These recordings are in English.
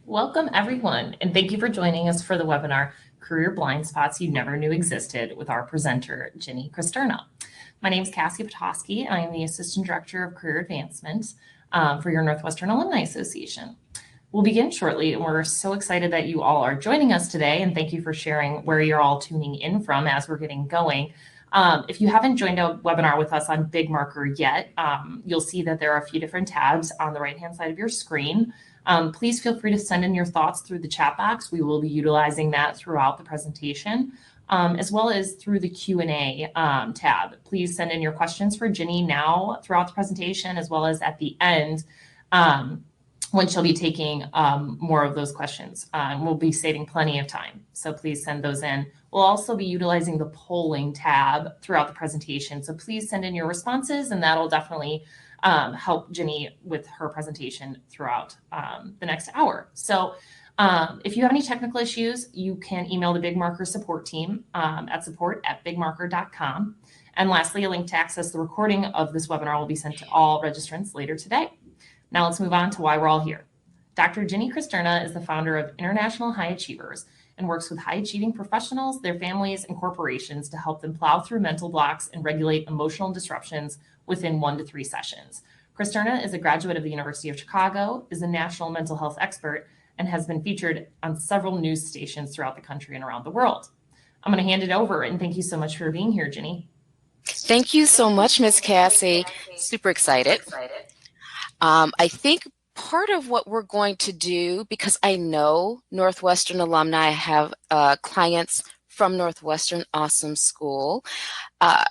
Welcome everyone, and thank you for joining us for the webinar, Career Blind Spots You Never Knew Existed, with our presenter, Jinnie Cristerna. My name is Cassie Petoskey, and I am the Assistant Director of Career Advancement for your Northwestern Alumni Association. We'll begin shortly, and we're so excited that you all are joining us today, and thank you for sharing where you're all tuning in from as we're getting going. If you haven't joined a webinar with us on Big Marker yet, you'll see that there are a few different tabs on the right-hand side of your screen. Please feel free to send in your thoughts through the chat box. We will be utilizing that throughout the presentation, as well as through the Q&A tab. Please send in your questions for Jinnie now throughout the presentation, as well as at the end when she'll be taking more of those questions. We'll be saving plenty of time, so please send those in. We'll also be utilizing the polling tab throughout the presentation, so please send in your responses, and that'll definitely help Jinnie with her presentation throughout the next hour. So if you have any technical issues, you can email the Big Marker support team at support@bigmarker.com. And lastly, a link to access the recording of this webinar will be sent to all registrants later today. Now let's move on to why we're all here. Dr. Jinnie Cristerna is the founder of International High Achievers and works with high-achieving professionals, their families, and corporations to help them plow through mental blocks and regulate emotional disruptions within 1 to 3 sessions. Cristerna is a graduate of the University of Chicago, is a national mental health expert, and has been featured on several news stations throughout the country and around the world. I'm going to hand it over, and thank you so much for being here, Jinnie. Thank you so much, Ms. Cassie. Super excited. I think part of what we're going to do, because I know Northwestern alumni have clients from Northwestern Awesome School,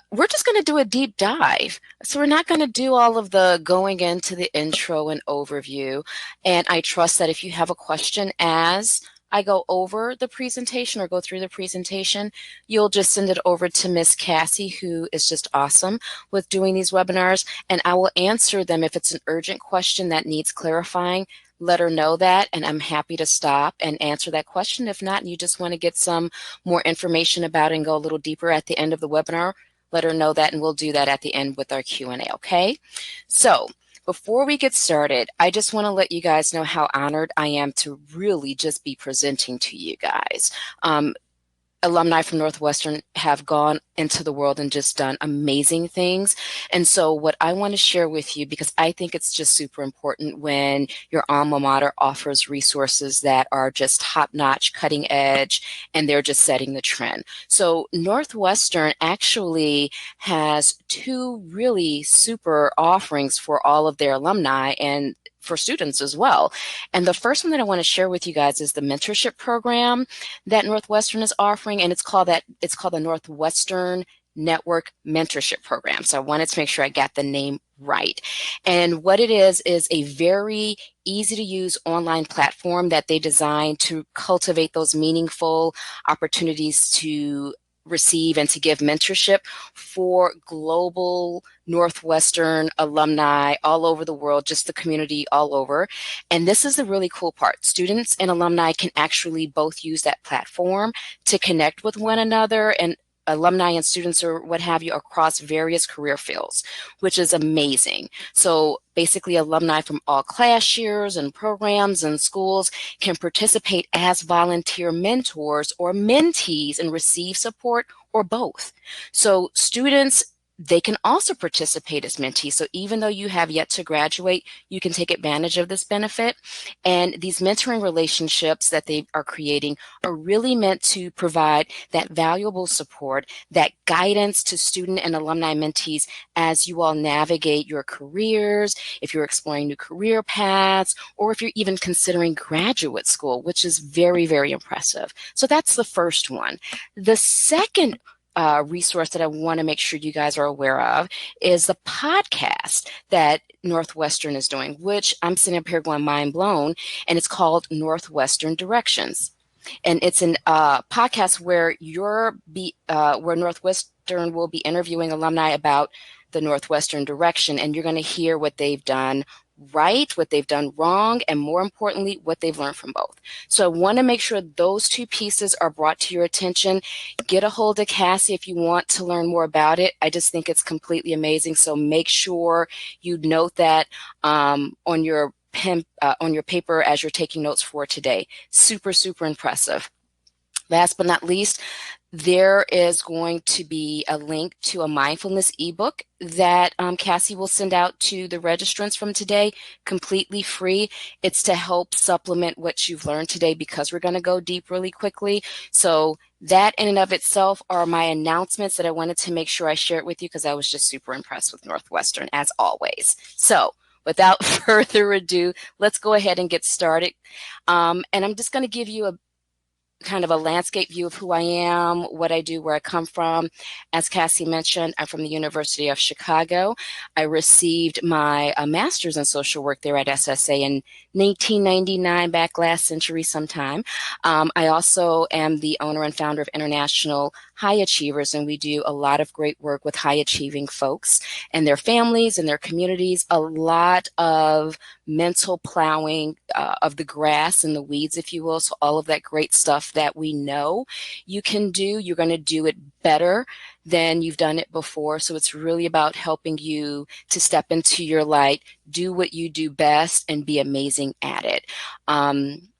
we're just going to do a deep dive. So we're not going to do all of the going into the intro and overview. And I trust that if you have a question as I go over the presentation or go through the presentation, you'll just send it over to Miss Cassie, who is just awesome with doing these webinars, and I will answer them. If it's an urgent question that needs clarifying, let her know that, and I'm happy to stop and answer that question. If not, and you just want to get some more information about it and go a little deeper at the end of the webinar, let her know that, and we'll do that at the end with our Q&A, okay? So before we get started, I just want to let you guys know how honored I am to really just be presenting to you guys. Alumni from Northwestern have gone into the world and just done amazing things. And so what I want to share with you, because I think it's just super important when your alma mater offers resources that are just top-notch, cutting edge, and they're just setting the trend. So Northwestern actually has 2 really super offerings for all of their alumni and for students as well. And the first one that I want to share with you guys is the mentorship program that Northwestern is offering, and it's called the Northwestern Network Mentorship Program. So I wanted to make sure I got the name right. And what it is a very easy to use online platform that they designed to cultivate those meaningful opportunities to receive and to give mentorship for global Northwestern alumni all over the world, just the community all over. And this is the really cool part. Students and alumni can actually both use that platform to connect with one another, and alumni and students or what have you across various career fields, which is amazing. So basically alumni from all class years and programs and schools can participate as volunteer mentors or mentees and receive support, or both. So students, they can also participate as mentees. So even though you have yet to graduate, you can take advantage of this benefit. And these mentoring relationships that they are creating are really meant to provide that valuable support, that guidance to student and alumni mentees as you all navigate your careers, if you're exploring new career paths, or if you're even considering graduate school, which is very, very impressive. So that's the first one. The second resource that I want to make sure you guys are aware of is the podcast that Northwestern is doing, which I'm sitting up here going mind blown, and it's called Northwestern Directions. And it's an podcast where where Northwestern will be interviewing alumni about the Northwestern direction, and you're going to hear what they've done right, what they've done wrong, and more importantly, what they've learned from both. So I want to make sure those 2 pieces are brought to your attention. Get a hold of Cassie if you want to learn more about it. I just think it's completely amazing. So make sure you note that on your pen, on your paper as you're taking notes for today. Super, super impressive. Last but not least, there is going to be a link to a mindfulness ebook that Cassie will send out to the registrants from today, completely free. It's to help supplement what you've learned today because we're going to go deep really quickly. So that in and of itself are my announcements that I wanted to make sure I shared with you because I was just super impressed with Northwestern as always. So without further ado, let's go ahead and get started. And I'm just going to give you a kind of a landscape view of who I am, what I do, where I come from. As Cassie mentioned, I'm from the University of Chicago. I received my master's in social work there at SSA in 1999, back last century sometime. I also am the owner and founder of International High Achievers, and we do a lot of great work with high achieving folks and their families and their communities, a lot of mental plowing of the grass and the weeds, if you will. So all of that great stuff that we know you can do, you're going to do it better than you've done it before. So it's really about helping you to step into your light, do what you do best, and be amazing at it.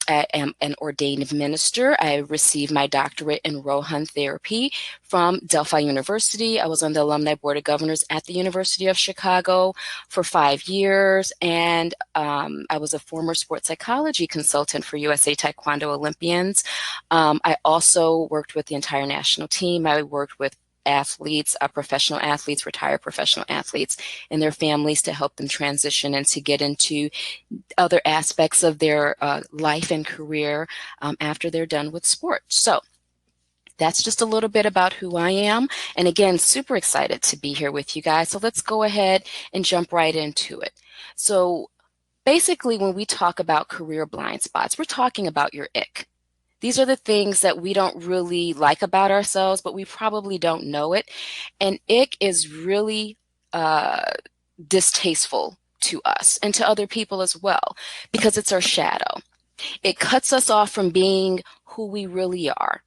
I am an ordained minister. I received my doctorate in Rohan therapy from Delphi University. I was on the Alumni Board of Governors at the University of Chicago for 5 years, and I was a former sports psychology consultant for USA Taekwondo Olympians. I also worked with the entire national team. I worked with athletes, professional athletes, retired professional athletes, and their families to help them transition and to get into other aspects of their life and career after they're done with sports. So that's just a little bit about who I am. And again, super excited to be here with you guys. So let's go ahead and jump right into it. So basically, when we talk about career blind spots, we're talking about your ick. These are the things that we don't really like about ourselves, but we probably don't know it. And ick is really distasteful to us and to other people as well, because it's our shadow. It cuts us off from being who we really are.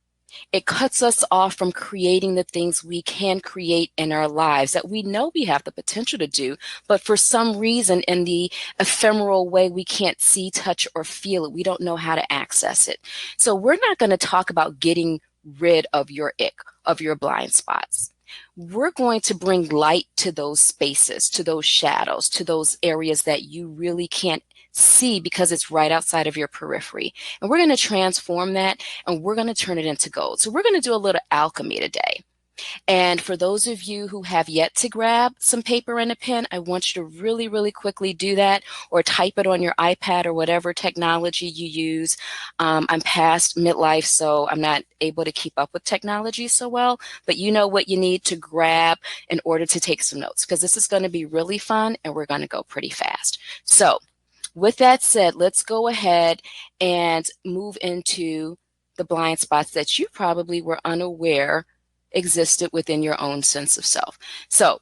It cuts us off from creating the things we can create in our lives that we know we have the potential to do, but for some reason in the ephemeral way we can't see, touch, or feel it. We don't know how to access it. So we're not going to talk about getting rid of your ick, of your blind spots. We're going to bring light to those spaces, to those shadows, to those areas that you really can't see because it's right outside of your periphery. And we're going to transform that and we're going to turn it into gold. So we're going to do a little alchemy today. And for those of you who have yet to grab some paper and a pen, I want you to really, really quickly do that or type it on your iPad or whatever technology you use. I'm past midlife, so I'm not able to keep up with technology so well, but you know what you need to grab in order to take some notes because this is going to be really fun and we're going to go pretty fast. So with that said, let's go ahead and move into the blind spots that you probably were unaware existed within your own sense of self. So,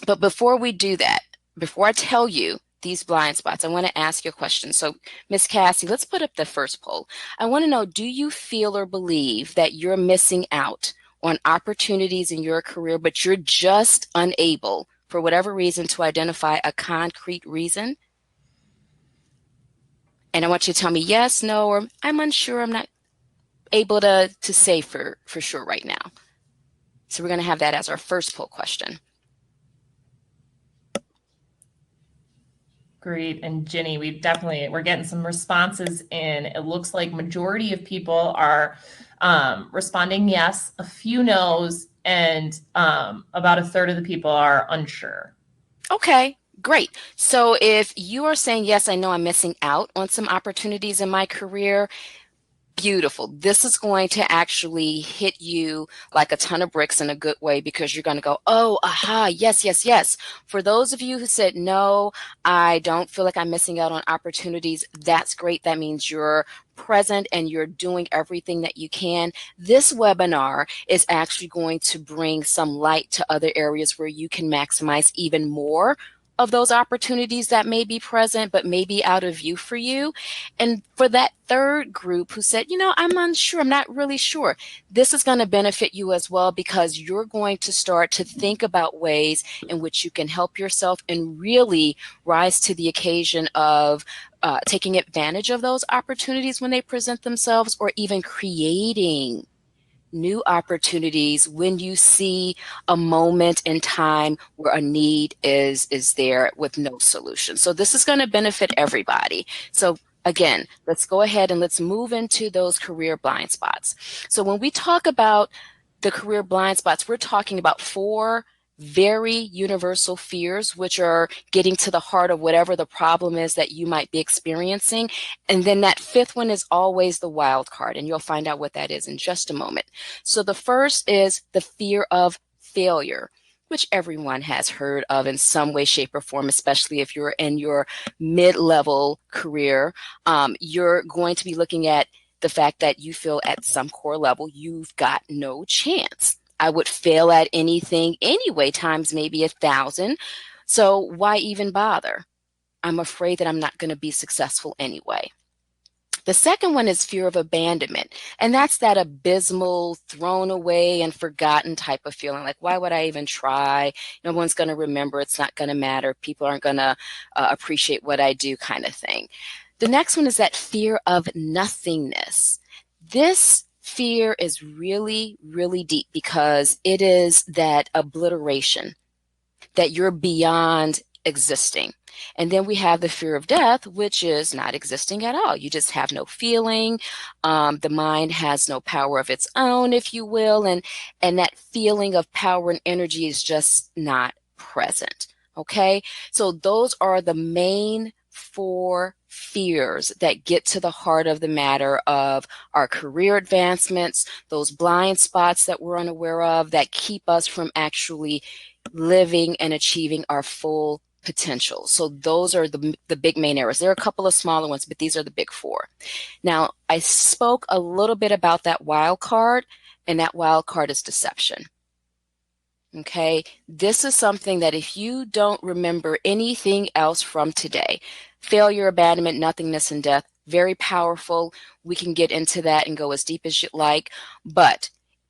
but before we do that, before I tell you these blind spots, I want to ask you a question. So, Miss Cassie, let's put up the first poll. I want to know, do you feel or believe that you're missing out on opportunities in your career, but you're just unable, for whatever reason, to identify a concrete reason? And I want you to tell me yes, no, or I'm unsure, I'm not able to say for sure right now. So we're going to have that as our first poll question. Great. And Jinnie, we're getting some responses in. It looks like majority of people are responding yes, a few no's, and about a third of the people are unsure. Okay, great. So if you are saying, yes, I know I'm missing out on some opportunities in my career, beautiful. This is going to actually hit you like a ton of bricks in a good way because you're going to go, oh, aha, yes, yes, yes. For those of you who said, no, I don't feel like I'm missing out on opportunities, that's great. That means you're present and you're doing everything that you can. This webinar is actually going to bring some light to other areas where you can maximize even more of those opportunities that may be present, but may be out of view for you. And for that third group who said, I'm unsure, I'm not really sure, this is going to benefit you as well, because you're going to start to think about ways in which you can help yourself and really rise to the occasion of taking advantage of those opportunities when they present themselves, or even creating new opportunities when you see a moment in time where a need is there with no solution. So this is going to benefit everybody. So again, let's go ahead and let's move into those career blind spots. So when we talk about the career blind spots, we're talking about 4 very universal fears, which are getting to the heart of whatever the problem is that you might be experiencing. And then that 5th one is always the wild card, and you'll find out what that is in just a moment. So the first is the fear of failure, which everyone has heard of in some way, shape, or form, especially if you're in your mid-level career. You're going to be looking at the fact that you feel at some core level you've got no chance. I would fail at anything anyway, times maybe 1,000. So why even bother? I'm afraid that I'm not going to be successful anyway. The second one is fear of abandonment. And that's that abysmal, thrown away and forgotten type of feeling. Like, why would I even try? No one's going to remember. It's not going to matter. People aren't going to appreciate what I do, kind of thing. The next one is that fear of nothingness. This fear is really, really deep, because it is that obliteration, that you're beyond existing. And then we have the fear of death, which is not existing at all. You just have no feeling. The mind has no power of its own, if you will. And that feeling of power and energy is just not present. Okay. So those are the main 4 fears that get to the heart of the matter of our career advancements, those blind spots that we're unaware of that keep us from actually living and achieving our full potential. So those are the big main areas. There are a couple of smaller ones, but these are the big 4. Now, I spoke a little bit about that wild card, and that wild card is deception. Okay, this is something that if you don't remember anything else from today, failure, abandonment, nothingness, and death, very powerful. We can get into that and go as deep as you'd like. But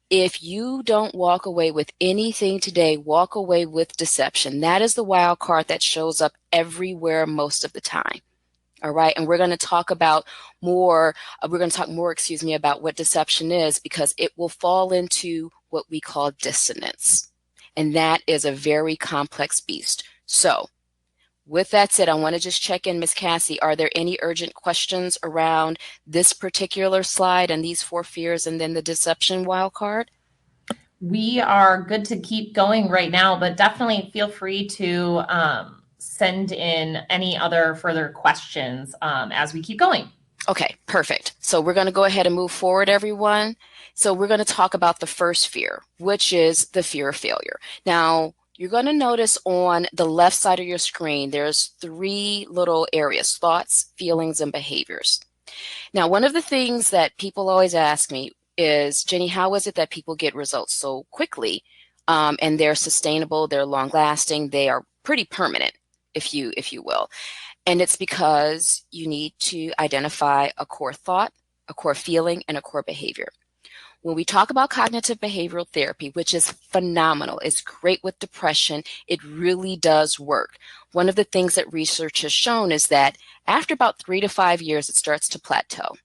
if you don't walk away with anything today, walk away with deception. That is the wild card that shows up everywhere most of the time. All right. And we're going to talk about more, about what deception is, because it will fall into what we call dissonance. And that is a very complex beast. So with that said, I want to just check in, Ms. Cassie, are there any urgent questions around this particular slide and these 4 fears and then the deception wild card? We are good to keep going right now, but definitely feel free to send in any other further questions as we keep going. Okay, perfect. So we're going to go ahead and move forward, everyone. So we're going to talk about the first fear, which is the fear of failure. Now, you're going to notice on the left side of your screen, there's 3 little areas: thoughts, feelings, and behaviors. Now, one of the things that people always ask me is, Jinnie, how is it that people get results so quickly, and they're sustainable, they're long lasting, they are pretty permanent, if you will? And it's because you need to identify a core thought, a core feeling, and a core behavior. When we talk about cognitive behavioral therapy, which is phenomenal, it's great with depression, it really does work. One of the things that research has shown is that after about 3 to 5 years, it starts to plateau.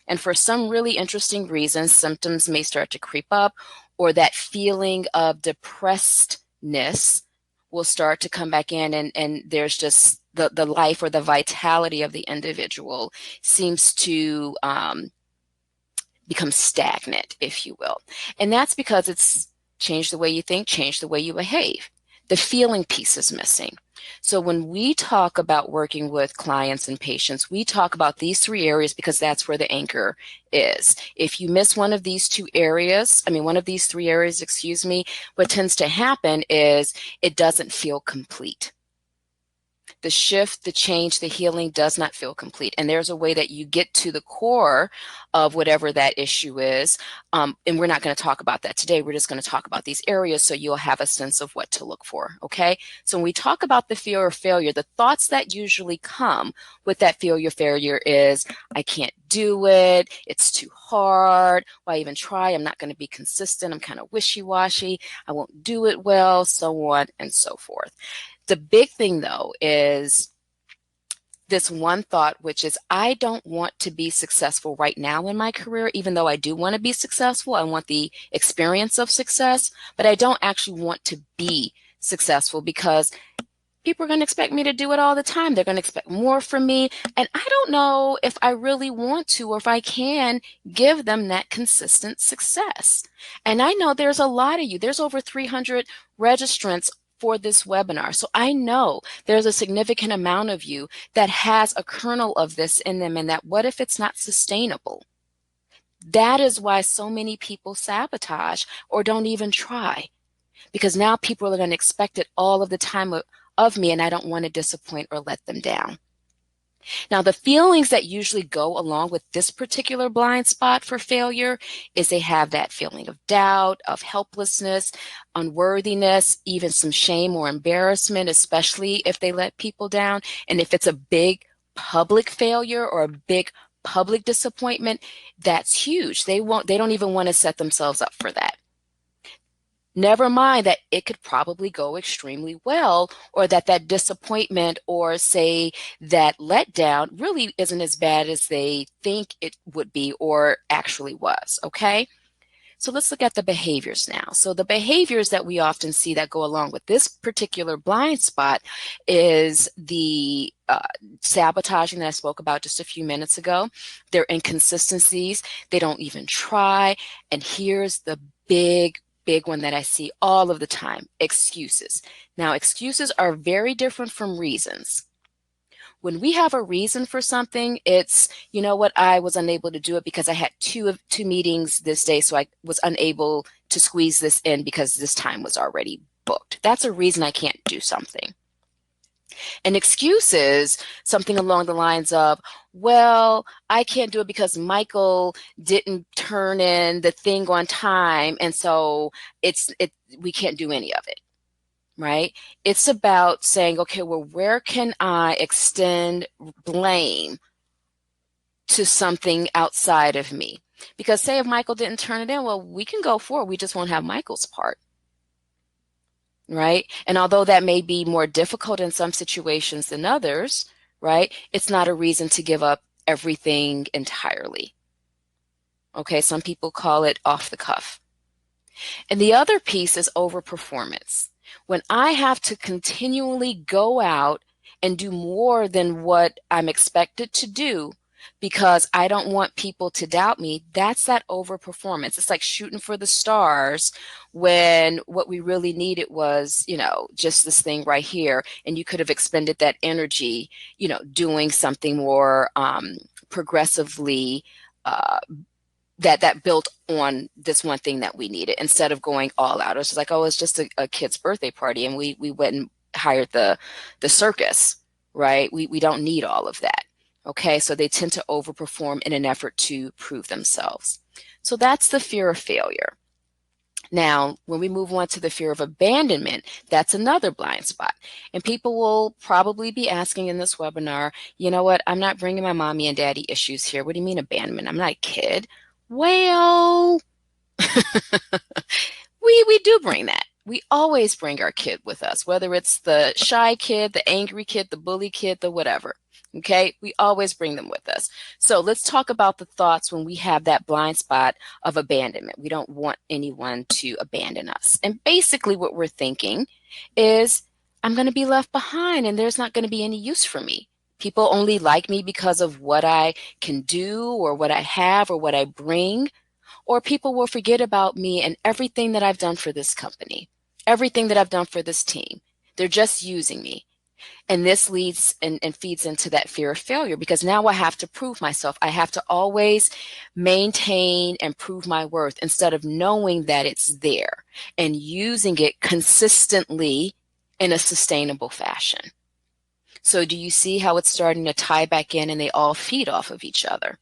And for some really interesting reasons, symptoms may start to creep up, or that feeling of depressedness will start to come back in, and there's just the life or the vitality of the individual seems to become stagnant, if you will. And that's because it's changed the way you think, changed the way you behave. The feeling piece is missing. So when we talk about working with clients and patients, we talk about these 3 areas because that's where the anchor is. If you miss one of these 3 areas, what tends to happen is it doesn't feel complete. the shift, the change, the healing does not feel complete. And there's a way that you get to the core of whatever that issue is. And we're not going to talk about that today. We're just going to talk about these areas so you'll have a sense of what to look for. Okay. So when we talk about the fear of failure, the thoughts that usually come with that fear of failure is, I can't do it. It's too hard. Why even try? I'm not going to be consistent. I'm kind of wishy-washy. I won't do it well, so on and so forth. The big thing, though, is this one thought, which is, I don't want to be successful right now in my career, even though I do want to be successful. I want the experience of success, but I don't actually want to be successful because people are going to expect me to do it all the time. They're going to expect more from me. And I don't know if I really want to or if I can give them that consistent success. And I know there's a lot of you. There's over 300 registrants for this webinar. So I know there's a significant amount of you that has a kernel of this in them, and that what if it's not sustainable? That is why so many people sabotage or don't even try, because now people are going to expect it all of the time of me, and I don't want to disappoint or let them down. Now, the feelings that usually go along with this particular blind spot for failure is they have that feeling of doubt, of helplessness, unworthiness, even some shame or embarrassment, especially if they let people down. And if it's a big public failure or a big public disappointment, that's huge. They don't even want to set themselves up for that. Never mind that it could probably go extremely well, or that disappointment or say that letdown really isn't as bad as they think it would be or actually was, okay? So let's look at the behaviors now. So the behaviors that we often see that go along with this particular blind spot is the sabotaging that I spoke about just a few minutes ago. Their inconsistencies, they don't even try. And here's the big one that I see all of the time: excuses. Now, excuses are very different from reasons. When we have a reason for something, it's, you know what, I was unable to do it because I had two meetings this day, so I was unable to squeeze this in because this time was already booked. That's a reason I can't do something. An excuse is something along the lines of, well, I can't do it because Michael didn't turn in the thing on time, and so we can't do any of it, right? It's about saying, okay, well, where can I extend blame to something outside of me? Because say if Michael didn't turn it in, well, we can go forward. We just won't have Michael's part. Right? And although that may be more difficult in some situations than others, right, it's not a reason to give up everything entirely. Okay, some people call it off the cuff. And the other piece is overperformance. When I have to continually go out and do more than what I'm expected to do because I don't want people to doubt me, that's that overperformance. It's like shooting for the stars when what we really needed was, just this thing right here. And you could have expended that energy, doing something more progressively that built on this one thing that we needed, instead of going all out. It was just like, oh, it's just a kid's birthday party, and we went and hired the circus, right? We don't need all of that. Okay, so they tend to overperform in an effort to prove themselves. So that's the fear of failure. Now, when we move on to the fear of abandonment, that's another blind spot. And people will probably be asking in this webinar, you know what, I'm not bringing my mommy and daddy issues here. What do you mean abandonment? I'm not a kid. Well, we do bring that. We always bring our kid with us, whether it's the shy kid, the angry kid, the bully kid, the whatever. Okay, we always bring them with us. So let's talk about the thoughts when we have that blind spot of abandonment. We don't want anyone to abandon us. And basically what we're thinking is, I'm going to be left behind and there's not going to be any use for me. People only like me because of what I can do or what I have or what I bring. Or people will forget about me and everything that I've done for this company, everything that I've done for this team. They're just using me. And this leads and feeds into that fear of failure, because now I have to prove myself. I have to always maintain and prove my worth instead of knowing that it's there and using it consistently in a sustainable fashion. So do you see how it's starting to tie back in and they all feed off of each other?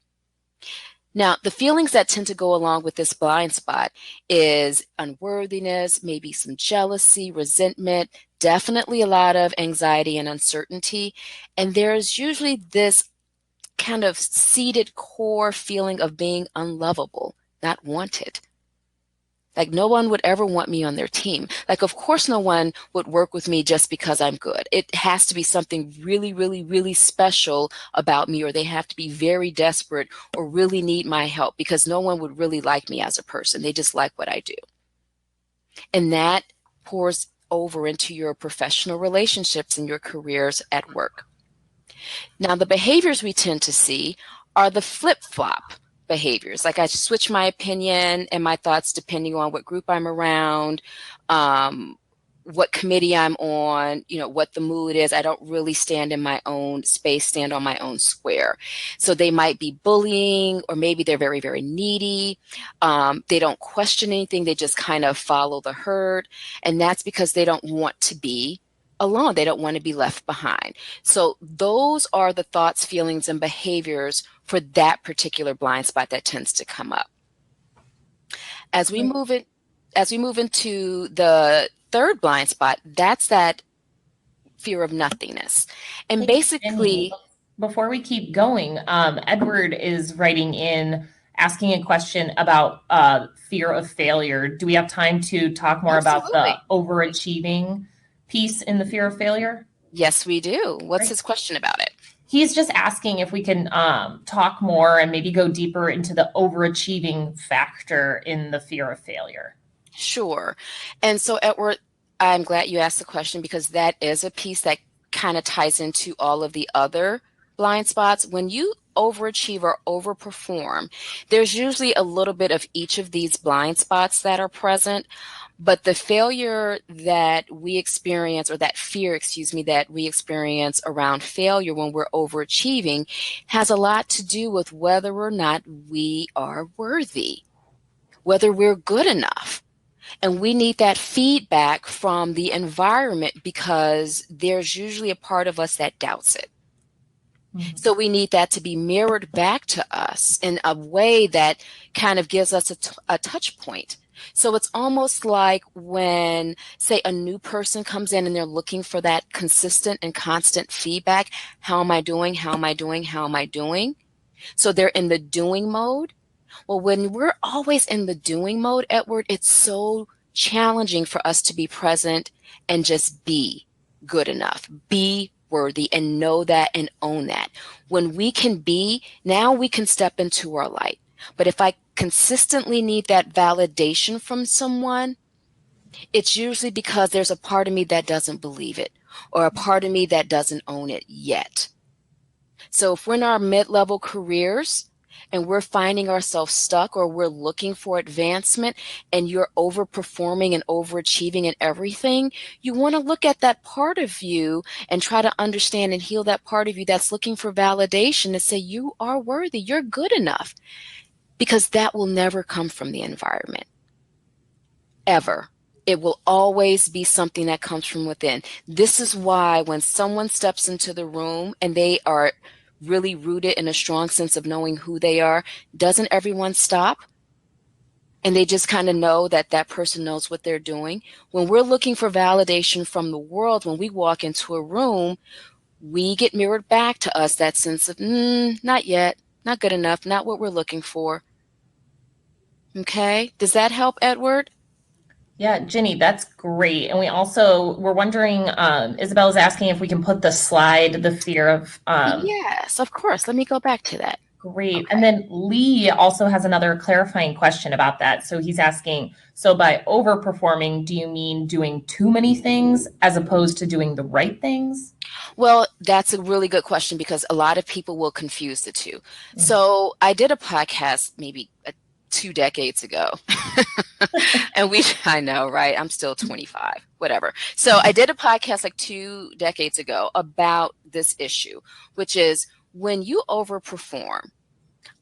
Now, the feelings that tend to go along with this blind spot is unworthiness, maybe some jealousy, resentment, definitely a lot of anxiety and uncertainty. And there's usually this kind of seated core feeling of being unlovable, not wanted. Like no one would ever want me on their team. Like, of course, no one would work with me just because I'm good. It has to be something really, really, really special about me, or they have to be very desperate or really need my help because no one would really like me as a person. They just like what I do. And that pours over into your professional relationships and your careers at work. Now, the behaviors we tend to see are the flip-flop behaviors. Like I switch my opinion and my thoughts depending on what group I'm around, what committee I'm on, what the mood is. I don't really stand in my own space, stand on my own square. So they might be bullying, or maybe they're very, very needy. They don't question anything. They just kind of follow the herd. And that's because they don't want to be alone. They don't want to be left behind. So those are the thoughts, feelings, and behaviors for that particular blind spot that tends to come up. As we move into the third blind spot, that's that fear of nothingness. And basically, before we keep going, Edward is writing in asking a question about fear of failure. Do we have time to talk more about the overachieving piece in the fear of failure? Yes, we do. What's his question about it? He's just asking if we can talk more and maybe go deeper into the overachieving factor in the fear of failure. Sure. And so, Edward, I'm glad you asked the question because that is a piece that kind of ties into all of the other blind spots. When you overachieve or overperform, there's usually a little bit of each of these blind spots that are present. But the failure that we experience, or that fear, excuse me, that we experience around failure when we're overachieving has a lot to do with whether or not we are worthy, whether we're good enough. And we need that feedback from the environment because there's usually a part of us that doubts it. Mm-hmm. So we need that to be mirrored back to us in a way that kind of gives us a touch point. So it's almost like when, say, a new person comes in and they're looking for that consistent and constant feedback. How am I doing? How am I doing? How am I doing? So they're in the doing mode. Well, when we're always in the doing mode, Edward, it's so challenging for us to be present and just be good enough, be worthy, and know that and own that. When we can be, now we can step into our light. But if I consistently need that validation from someone, it's usually because there's a part of me that doesn't believe it, or a part of me that doesn't own it yet. So if we're in our mid-level careers and we're finding ourselves stuck, or we're looking for advancement and you're overperforming and overachieving in everything, you want to look at that part of you and try to understand and heal that part of you that's looking for validation and say, you are worthy, you're good enough. Because that will never come from the environment, ever. It will always be something that comes from within. This is why when someone steps into the room and they are really rooted in a strong sense of knowing who they are, doesn't everyone stop? And they just kind of know that that person knows what they're doing. When we're looking for validation from the world, when we walk into a room, we get mirrored back to us that sense of, not yet, not good enough, not what we're looking for. Okay. Does that help, Edward? Yeah, Jinnie, that's great. And we're wondering, Isabel's asking if we can put the slide, the fear of. Yes, of course. Let me go back to that. Great. Okay. And then Lee also has another clarifying question about that. So he's asking, so by overperforming, do you mean doing too many things as opposed to doing the right things? Well, that's a really good question because a lot of people will confuse the two. Mm-hmm. So I did a podcast maybe 2 decades ago. And I know, right? I'm still 25, whatever. So I did a podcast like 2 decades ago about this issue, which is when you overperform,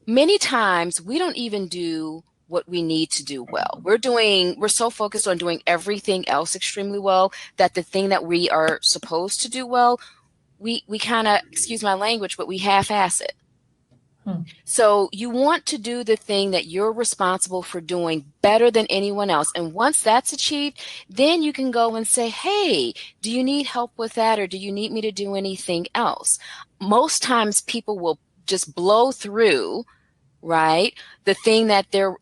many times we don't even do what we need to do well. We're so focused on doing everything else extremely well that the thing that we are supposed to do well, we kind of, excuse my language, but we half-ass it. Hmm. So you want to do the thing that you're responsible for doing better than anyone else. And once that's achieved, then you can go and say, hey, do you need help with that? Or do you need me to do anything else? Most times people will just blow through, right? The thing that they're,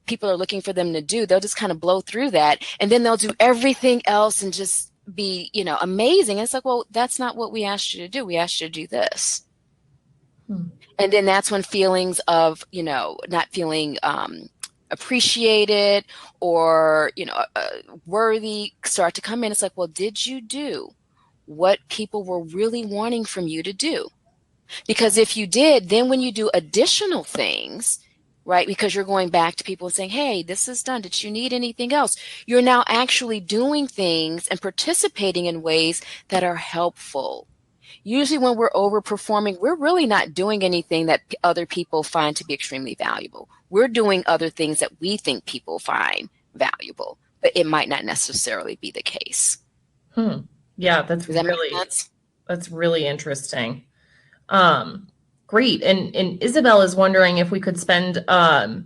people are looking for them to do. They'll just kind of blow through that. And then they'll do everything else and just be, amazing. And it's like, well, that's not what we asked you to do. We asked you to do this. Hmm. And then that's when feelings of, not feeling appreciated or, worthy start to come in. It's like, well, did you do what people were really wanting from you to do? Because if you did, then when you do additional things, right, because you're going back to people and saying, hey, this is done. Did you need anything else? You're now actually doing things and participating in ways that are helpful. Usually when we're overperforming, we're really not doing anything that other people find to be extremely valuable. We're doing other things that we think people find valuable, but it might not necessarily be the case. Hmm. Yeah, Does that make sense? that's really interesting. Great. And Isabel is wondering if we could spend a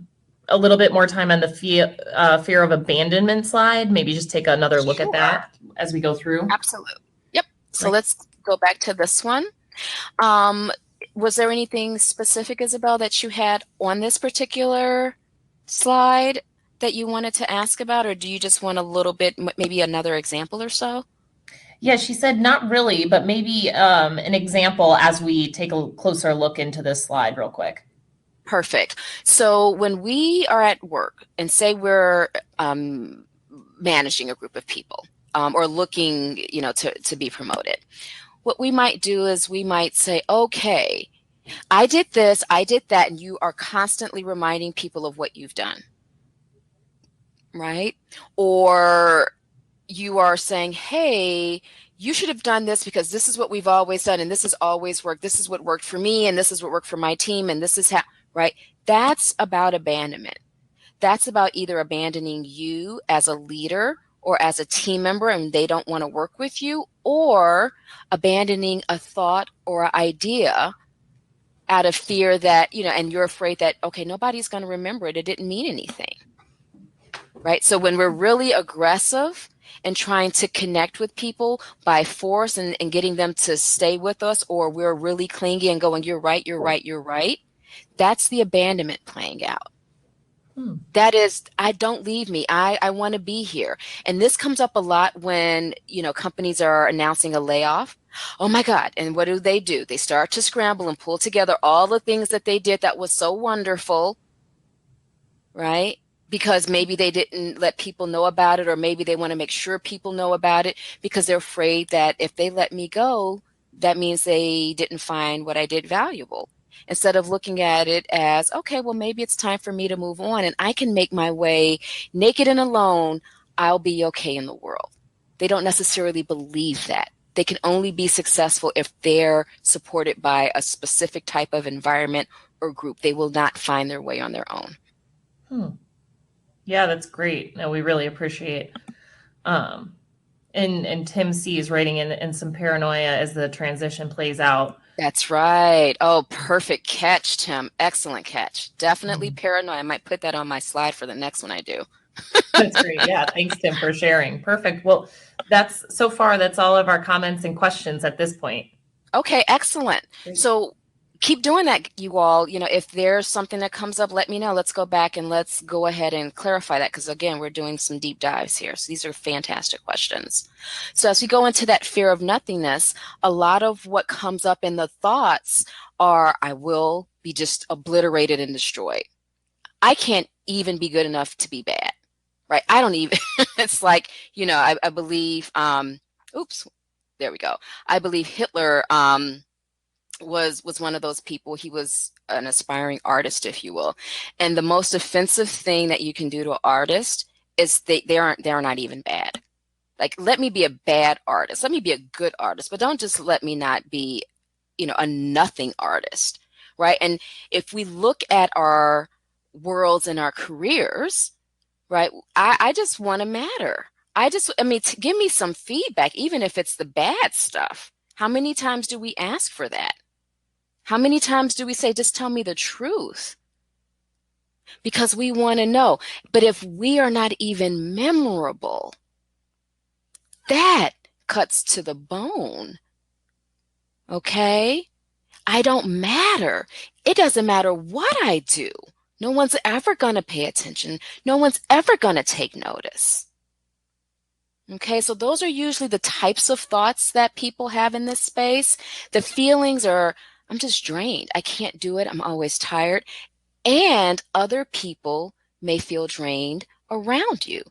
little bit more time on the fear of abandonment slide. Maybe just take another look at that as we go through. Absolutely. Yep. So Right. let's go back to this one. Was there anything specific, Isabel, that you had on this particular slide that you wanted to ask about, or do you just want a little bit, maybe another example or so? Yeah, she said not really, but maybe an example as we take a closer look into this slide real quick. Perfect. So when we are at work and say we're managing a group of people or looking, to be promoted, what we might do is we might say, okay, I did this, I did that, and you are constantly reminding people of what you've done, right? Or you are saying, hey, you should have done this because this is what we've always done, and this has always worked. This is what worked for me, and this is what worked for my team, and this is how, right? That's about abandonment. That's about either abandoning you as a leader or as a team member and they don't want to work with you, or abandoning a thought or an idea out of fear that, and you're afraid that, okay, nobody's going to remember it. It didn't mean anything, right? So when we're really aggressive and trying to connect with people by force and getting them to stay with us, or we're really clingy and going, you're right, you're right, you're right, that's the abandonment playing out. Hmm. That is, I don't leave me. I want to be here. And this comes up a lot when, companies are announcing a layoff. Oh my God. And what do? They start to scramble and pull together all the things that they did that was so wonderful, right? Because maybe they didn't let people know about it, or maybe they want to make sure people know about it because they're afraid that if they let me go, that means they didn't find what I did valuable. Instead of looking at it as, okay, well, maybe it's time for me to move on and I can make my way naked and alone. I'll be okay in the world. They don't necessarily believe that. They can only be successful if they're supported by a specific type of environment or group. They will not find their way on their own. Hmm. Yeah, that's great. No, we really appreciate. Um, and Tim C is writing in some paranoia as the transition plays out. That's right. Oh, perfect catch, Tim. Excellent catch. Definitely Mhm. paranoid. I might put that on my slide for the next one I do. That's great. Yeah, thanks, Tim, for sharing. Perfect. Well, that's all of our comments and questions at this point. Okay, excellent. Great. So keep doing that, you all. If there's something that comes up, let me know. Let's go back and let's go ahead and clarify that because, again, we're doing some deep dives here. So these are fantastic questions. So as we go into that fear of nothingness, a lot of what comes up in the thoughts are, I will be just obliterated and destroyed. I can't even be good enough to be bad, right? I don't even, it's like, I believe, oops, there we go. I believe Hitler was one of those people. He was an aspiring artist, if you will. And the most offensive thing that you can do to an artist is they're not even bad. Like, let me be a bad artist. Let me be a good artist, but don't just let me not be, a nothing artist, right? And if we look at our worlds and our careers, right? I just want to matter. I mean, give me some feedback, even if it's the bad stuff. How many times do we ask for that? How many times do we say, just tell me the truth? Because we want to know. But if we are not even memorable, that cuts to the bone. Okay? I don't matter. It doesn't matter what I do. No one's ever going to pay attention. No one's ever going to take notice. Okay, so those are usually the types of thoughts that people have in this space. The feelings are, I'm just drained. I can't do it. I'm always tired. And other people may feel drained around you.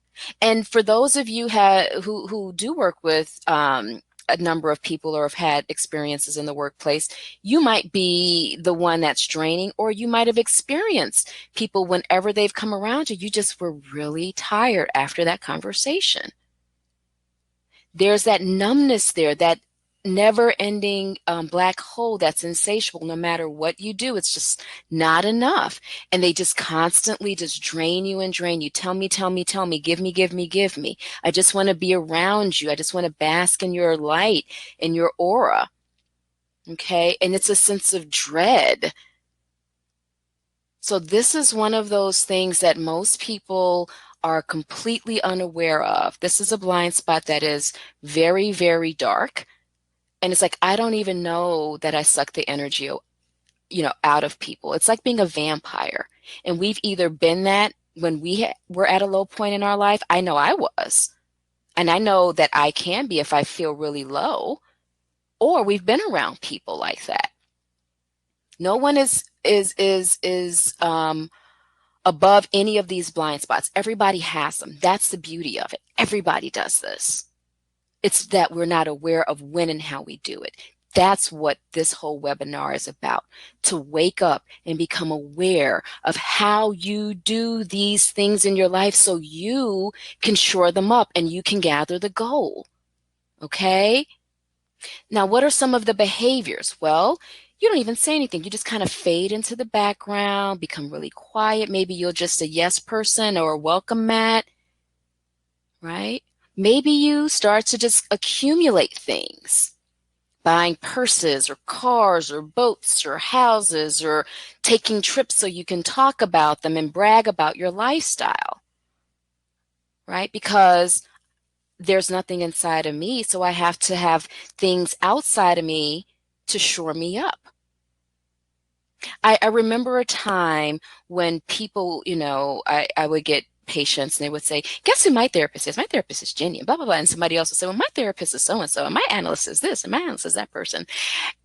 And for those of you who do work with a number of people or have had experiences in the workplace, you might be the one that's draining, or you might have experienced people whenever they've come around you, you just were really tired after that conversation. There's that numbness there, that never-ending black hole that's insatiable. No matter what you do, it's just not enough. And they just constantly just drain you and drain you. Tell me, tell me, tell me, give me, give me, give me. I just want to be around you. I just want to bask in your light, in your aura. Okay? And it's a sense of dread. So this is one of those things that most people are completely unaware of. This is a blind spot that is very, very dark. And it's like, I don't even know that I suck the energy, out of people. It's like being a vampire. And we've either been that when we were at a low point in our life. I know I was. And I know that I can be if I feel really low. Or we've been around people like that. No one is above any of these blind spots. Everybody has them. That's the beauty of it. Everybody does this. It's that we're not aware of when and how we do it. That's what this whole webinar is about, to wake up and become aware of how you do these things in your life so you can shore them up and you can gather the gold. Okay? Now, what are some of the behaviors? Well, you don't even say anything. You just kind of fade into the background, become really quiet. Maybe you're just a yes person or a welcome mat, right? Maybe you start to just accumulate things, buying purses or cars or boats or houses, or taking trips so you can talk about them and brag about your lifestyle, right? Because there's nothing inside of me, so I have to have things outside of me to shore me up. I remember a time when people, I would get patients and they would say, guess who my therapist is? My therapist is Jinnie, and blah, blah, blah. And somebody else would say, well, my therapist is so-and-so, and my analyst is this, and my analyst is that person.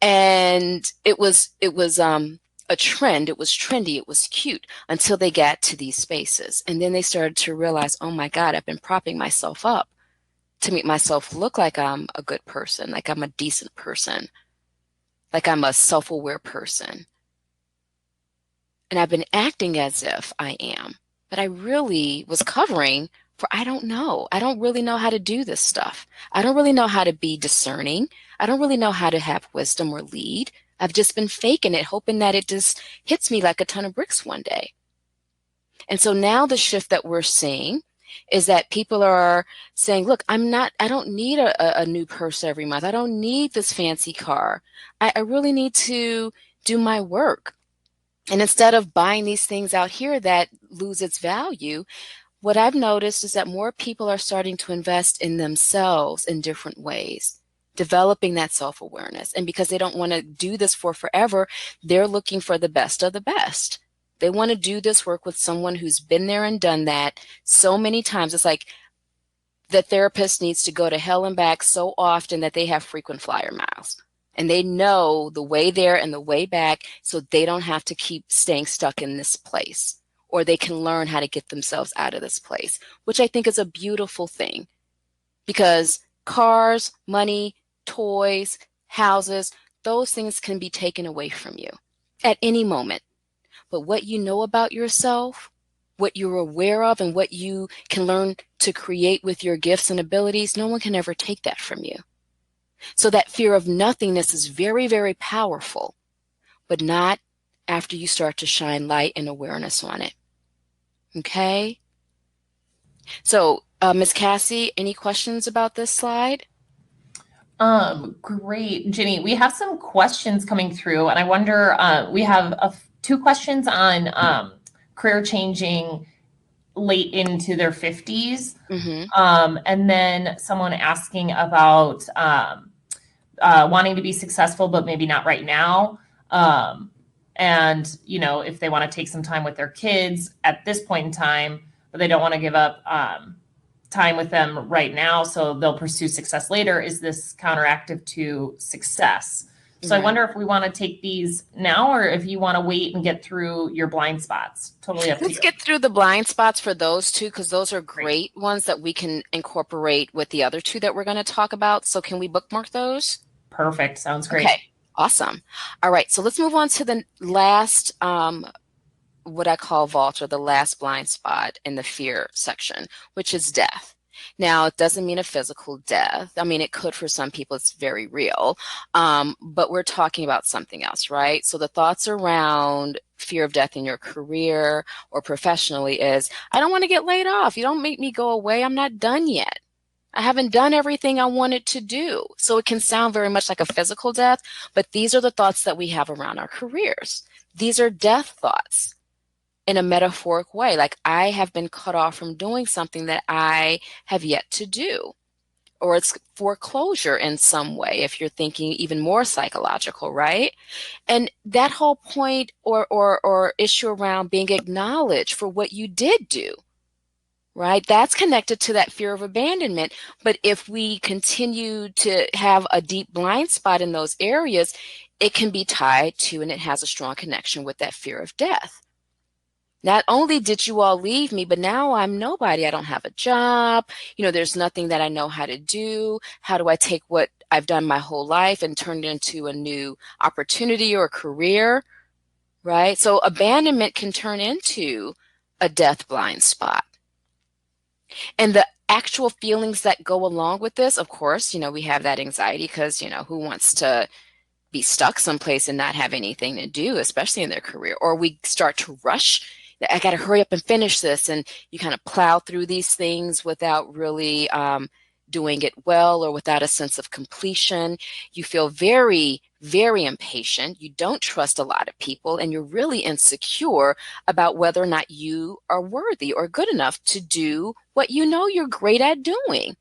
And it was a trend. It was trendy. It was cute until they got to these spaces. And then they started to realize, oh my God, I've been propping myself up to make myself look like I'm a good person, like I'm a decent person, like I'm a self-aware person. And I've been acting as if I am, but I really was covering for I don't know. I don't really know how to do this stuff. I don't really know how to be discerning. I don't really know how to have wisdom or lead. I've just been faking it, hoping that it just hits me like a ton of bricks one day. And so now the shift that we're seeing is that people are saying, look, I don't need a new purse every month. I don't need this fancy car. I really need to do my work. And instead of buying these things out here that lose its value, what I've noticed is that more people are starting to invest in themselves in different ways, developing that self-awareness. And because they don't want to do this for forever, they're looking for the best of the best. They want to do this work with someone who's been there and done that so many times. It's like the therapist needs to go to hell and back so often that they have frequent flyer miles. And they know the way there and the way back, so they don't have to keep staying stuck in this place, or they can learn how to get themselves out of this place, which I think is a beautiful thing, because cars, money, toys, houses, those things can be taken away from you at any moment. But what you know about yourself, what you're aware of, and what you can learn to create with your gifts and abilities, no one can ever take that from you. So that fear of nothingness is very, very powerful, but not after you start to shine light and awareness on it. Okay? So, Ms. Cassie, any questions about this slide? Great, Ginny. We have some questions coming through, and I wonder, we have two questions on career changing late into their 50s. Mm-hmm. And then someone asking about wanting to be successful, but maybe not right now. And, if they want to take some time with their kids at this point in time, but they don't want to give up time with them right now, so they'll pursue success later. Is this counteractive to success? So I Right. wonder if we want to take these now or if you want to wait and get through your blind spots. Totally up to Let's you. get through the blind spots for those two because those are Great. great ones that we can incorporate with the other two that we're going to talk about. So can we bookmark those? Perfect. Sounds Okay, great. awesome. All right, so let's move on to the last, what I call vault, or the last blind spot in the fear section, which is death. Now, it doesn't mean a physical death. I mean, it could for some people, it's very real. But we're talking about something else, right? So the thoughts around fear of death in your career or professionally is, I don't want to get laid off. You don't make me go away. I'm not done yet. I haven't done everything I wanted to do. So it can sound very much like a physical death, but these are the thoughts that we have around our careers. These are death thoughts in a metaphoric way. Like, I have been cut off from doing something that I have yet to do, or it's foreclosure in some way, if you're thinking even more psychological, right? And that whole point or issue around being acknowledged for what you did do, right? That's connected to that fear of abandonment. But if we continue to have a deep blind spot in those areas, it can be tied to, and it has a strong connection with, that fear of death. Not only did you all leave me, but now I'm nobody. I don't have a job. There's nothing that I know how to do. How do I take what I've done my whole life and turn it into a new opportunity or career, right? So abandonment can turn into a death blind spot. And the actual feelings that go along with this, of course, we have that anxiety because, who wants to be stuck someplace and not have anything to do, especially in their career? Or we start to rush. I got to hurry up and finish this. And you kind of plow through these things without really doing it well, or without a sense of completion. You feel very, very impatient. You don't trust a lot of people, and you're really insecure about whether or not you are worthy or good enough to do what you know you're great at doing.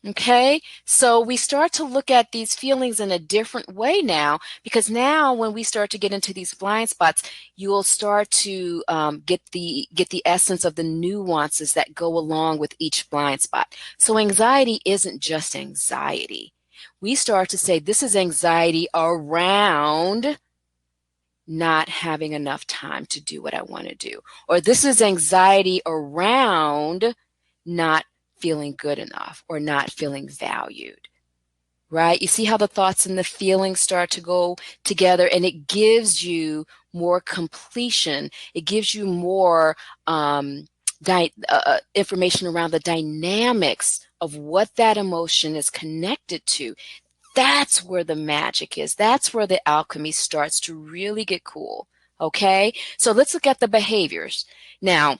Okay, so we start to look at these feelings in a different way now, because now when we start to get into these blind spots, you'll start to get the essence of the nuances that go along with each blind spot. So anxiety isn't just anxiety. We start to say this is anxiety around not having enough time to do what I want to do, or this is anxiety around not feeling good enough or not feeling valued, right? You see how the thoughts and the feelings start to go together, and it gives you more completion. It gives you more information around the dynamics of what that emotion is connected to. That's where the magic is. That's where the alchemy starts to really get cool. Okay, so let's look at the behaviors. Now,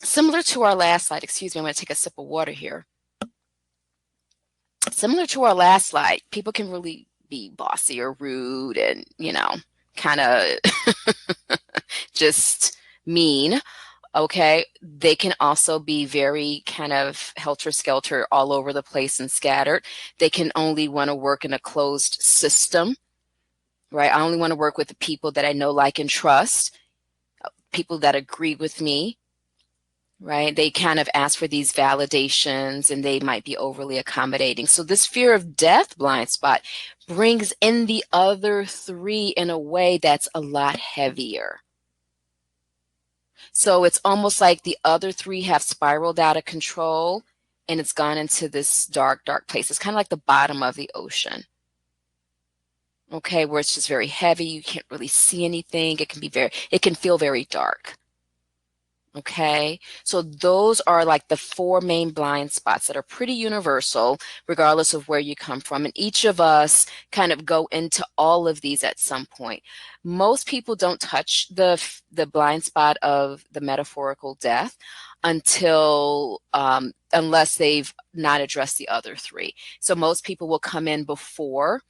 similar to our last slide, excuse me, I'm going to take a sip of water here. Similar to our last slide, people can really be bossy or rude and, kind of just mean. Okay. They can also be very kind of helter-skelter, all over the place and scattered. They can only want to work in a closed system, right? I only want to work with the people that I know, like, and trust, people that agree with me. Right? They kind of ask for these validations, and they might be overly accommodating. So this fear of death blind spot brings in the other three in a way that's a lot heavier. So it's almost like the other three have spiraled out of control, and it's gone into this dark, dark place. It's kind of like the bottom of the ocean. Okay, where it's just very heavy. You can't really see anything. It can feel very dark. Okay, so those are like the four main blind spots that are pretty universal, regardless of where you come from. And each of us kind of go into all of these at some point. Most people don't touch the blind spot of the metaphorical death. until unless they've not addressed the other three. So most people will come in before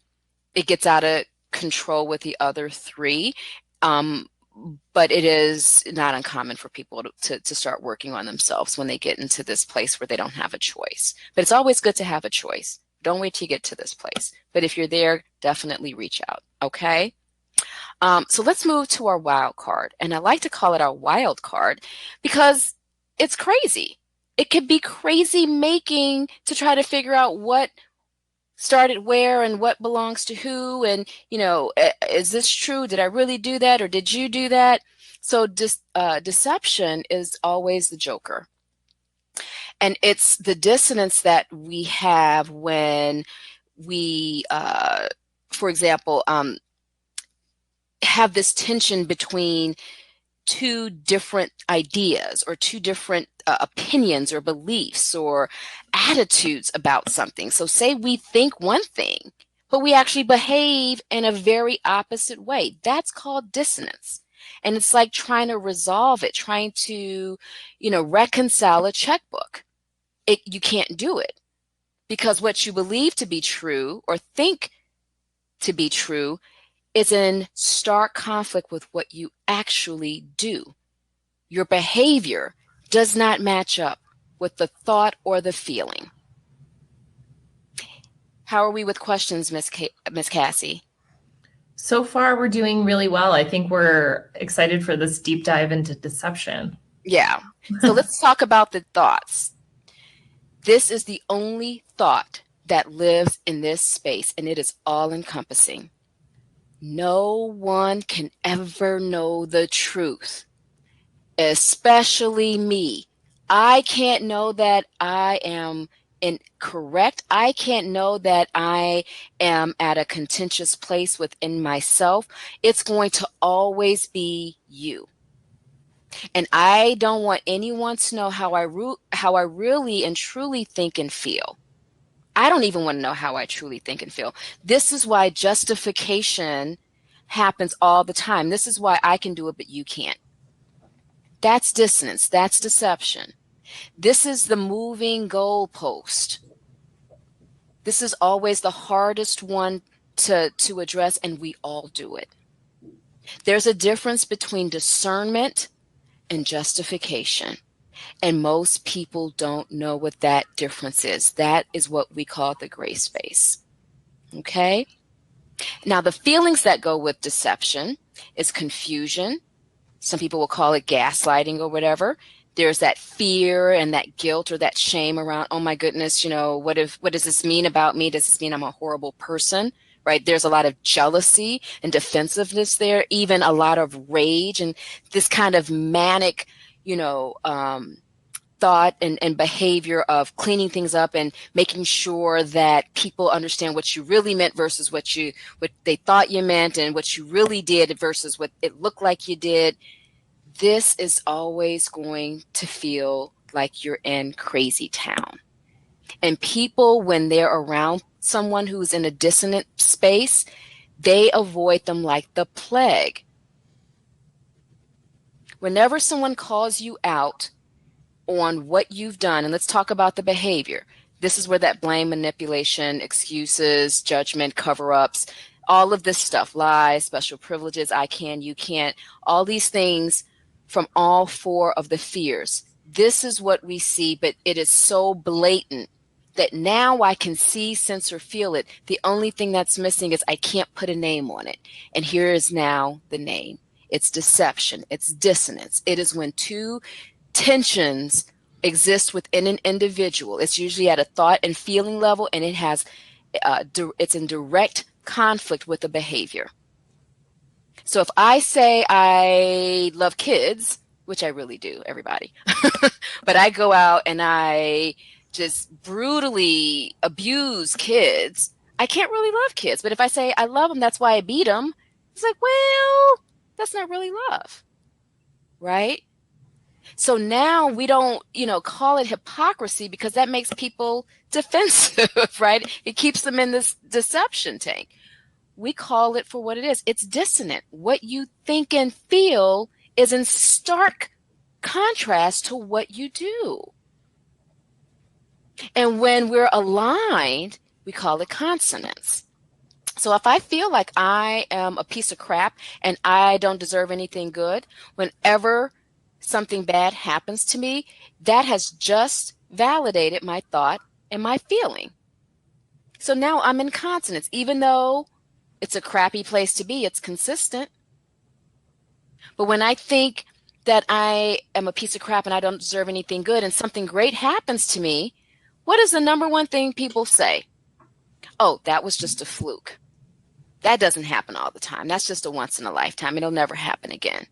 it gets out of control with the other three. But it is not uncommon for people to start working on themselves when they get into this place where they don't have a choice. But it's always good to have a choice. Don't wait till you get to this place. But if you're there, definitely reach out. Okay? So let's move to our wild card. And I like to call it our wild card because it's crazy. It could be crazy making to try to figure out what started where and what belongs to who. And, is this true? Did I really do that? Or did you do that? So deception is always the joker. And it's the dissonance that we have when we, for example, have this tension between two different ideas or two different opinions or beliefs or attitudes about something. So say we think one thing, but we actually behave in a very opposite way. That's called dissonance. And it's like trying to resolve it, trying to, reconcile a checkbook. You can't do it because what you believe to be true or think to be true is in stark conflict with what you actually do. Your behavior does not match up with the thought or the feeling. How are we with questions, Miss Cassie? So far, we're doing really well. I think we're excited for this deep dive into deception. Yeah. So let's talk about the thoughts. This is the only thought that lives in this space, and it is all-encompassing. No one can ever know the truth, especially me. I can't know that I am incorrect. I can't know that I am at a contentious place within myself. It's going to always be you. And I don't want anyone to know how I really and truly think and feel. I don't even want to know how I truly think and feel. This is why justification happens all the time. This is why I can do it, but you can't. That's dissonance. That's deception. This is the moving goalpost. This is always the hardest one to address, and we all do it. There's a difference between discernment and justification. And most people don't know what that difference is. That is what we call the gray space. Okay? Now, the feelings that go with deception is confusion. Some people will call it gaslighting or whatever. There's that fear and that guilt or that shame around, oh my goodness, what does this mean about me? Does this mean I'm a horrible person? Right? There's a lot of jealousy and defensiveness there, even a lot of rage and this kind of manic, thought and behavior of cleaning things up and making sure that people understand what you really meant versus what they thought you meant and what you really did versus what it looked like you did. This is always going to feel like you're in crazy town. And people, when they're around someone who's in a dissonant space, they avoid them like the plague. Whenever someone calls you out on what you've done, and let's talk about the behavior. This is where that blame, manipulation, excuses, judgment, cover-ups, all of this stuff, lies, special privileges, I can, you can't, all these things from all four of the fears. This is what we see, but it is so blatant that now I can see, sense, or feel it. The only thing that's missing is I can't put a name on it. And here is now the name. It's deception. It's dissonance. It is when two tensions exist within an individual. It's usually at a thought and feeling level, and it's in direct conflict with the behavior. So if I say I love kids, which I really do, everybody, but I go out and I just brutally abuse kids, I can't really love kids. But if I say I love them, that's why I beat them, it's like, well, that's not really love, right? So now we don't, call it hypocrisy because that makes people defensive, right? It keeps them in this deception tank. We call it for what it is. It's dissonant. What you think and feel is in stark contrast to what you do. And when we're aligned, we call it consonance. So if I feel like I am a piece of crap and I don't deserve anything good, whenever something bad happens to me, that has just validated my thought and my feeling. So now I'm in consonance. Even though it's a crappy place to be, it's consistent. But when I think that I am a piece of crap and I don't deserve anything good and something great happens to me, what is the number one thing people say? Oh, that was just a fluke. That doesn't happen all the time. That's just a once in a lifetime. It'll never happen again.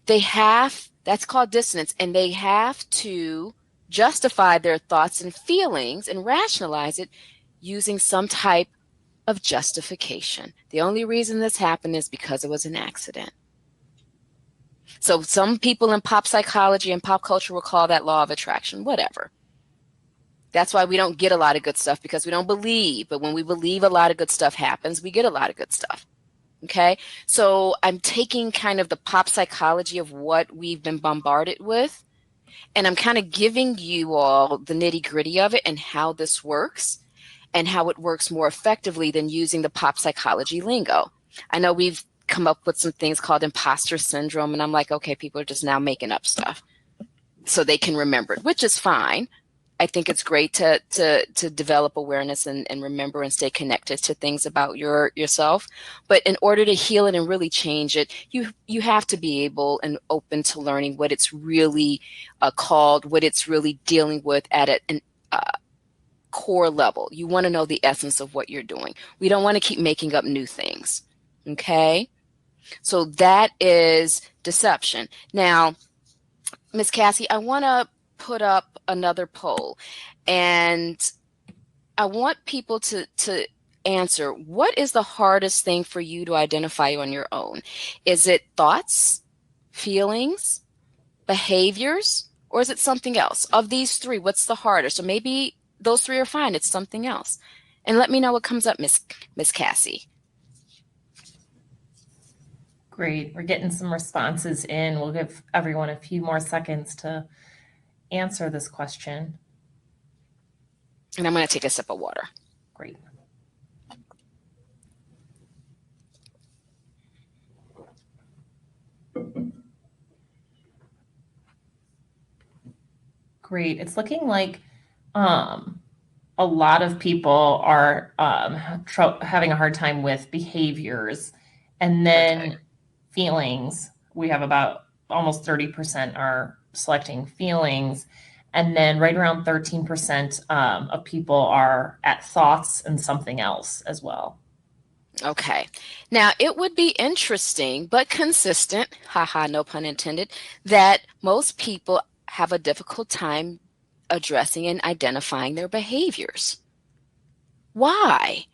That's called dissonance, and they have to justify their thoughts and feelings and rationalize it using some type of justification. The only reason this happened is because it was an accident. So some people in pop psychology and pop culture will call that law of attraction, whatever. That's why we don't get a lot of good stuff, because we don't believe. But when we believe a lot of good stuff happens, we get a lot of good stuff. Okay. So I'm taking kind of the pop psychology of what we've been bombarded with, and I'm kind of giving you all the nitty gritty of it and how this works and how it works more effectively than using the pop psychology lingo. I know we've come up with some things called imposter syndrome, and I'm like, okay, people are just now making up stuff so they can remember it, which is fine. I think it's great to develop awareness and remember and stay connected to things about yourself. But in order to heal it and really change it, you have to be able and open to learning what it's really called, what it's really dealing with at an core level. You want to know the essence of what you're doing. We don't want to keep making up new things. Okay? So that is deception. Now, Ms. Cassie, I want to put up another poll, and I want people to answer, what is the hardest thing for you to identify on your own? Is it thoughts, feelings, behaviors, or is it something else? Of these three, what's the hardest? So maybe those three are fine. It's something else. And let me know what comes up, Miss Cassie. Great. We're getting some responses in. We'll give everyone a few more seconds to answer this question. And I'm going to take a sip of water. Great. Great. It's looking like a lot of people are having a hard time with behaviors, and then feelings. We have about almost 30% are selecting feelings, and then right around 13% of people are at thoughts and something else as well. Okay. Now, it would be interesting, but consistent, haha, no pun intended, that most people have a difficult time addressing and identifying their behaviors. Why?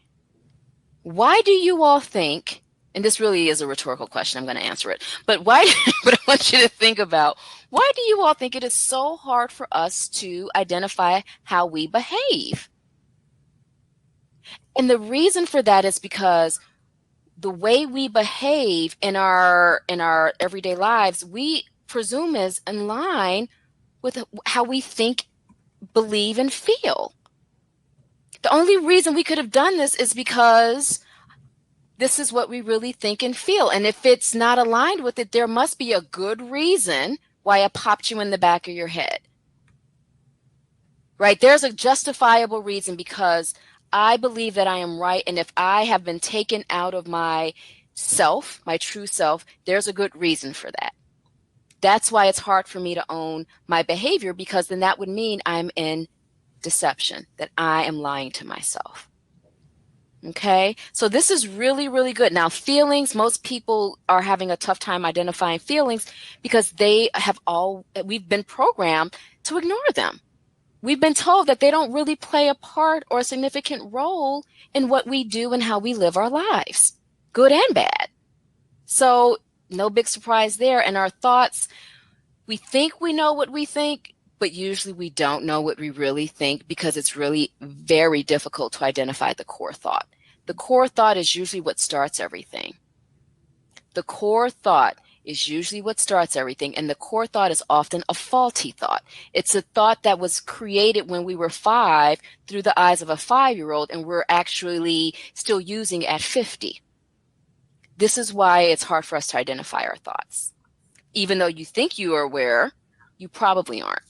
Why do you all think, and this really is a rhetorical question, I'm going to answer it, but but I want you to think about, why do you all think it is so hard for us to identify how we behave? And the reason for that is because the way we behave in our everyday lives, we presume is in line with how we think, believe, and feel. The only reason we could have done this is because this is what we really think and feel. And if it's not aligned with it, there must be a good reason why it popped you in the back of your head. Right? There's a justifiable reason, because I believe that I am right. And if I have been taken out of my self, my true self, there's a good reason for that. That's why it's hard for me to own my behavior, because then that would mean I'm in deception, that I am lying to myself. Okay, so this is really, really good. Now, feelings, most people are having a tough time identifying feelings because we've been programmed to ignore them. We've been told that they don't really play a part or a significant role in what we do and how we live our lives, good and bad. So no big surprise there. And our thoughts, we think we know what we think, but usually we don't know what we really think, because it's really very difficult to identify the core thought. The core thought is usually what starts everything. The core thought is usually what starts everything. And the core thought is often a faulty thought. It's a thought that was created when we were 5 through the eyes of a 5-year-old, and we're actually still using at 50. This is why it's hard for us to identify our thoughts. Even though you think you are aware, you probably aren't.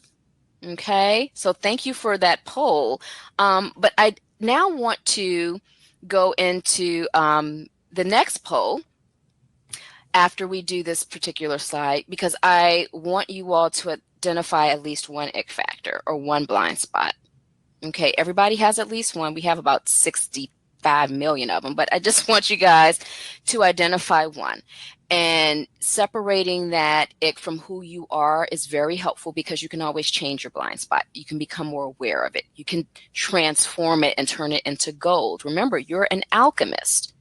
Okay, so thank you for that poll. But I now want to go into the next poll after we do this particular slide, because I want you all to identify at least one ick factor or one blind spot. Okay, everybody has at least one. We have about 65 million of them, but I just want you guys to identify one. And separating that ick from who you are is very helpful, because you can always change your blind spot. You can become more aware of it. You can transform it and turn it into gold. Remember, you're an alchemist.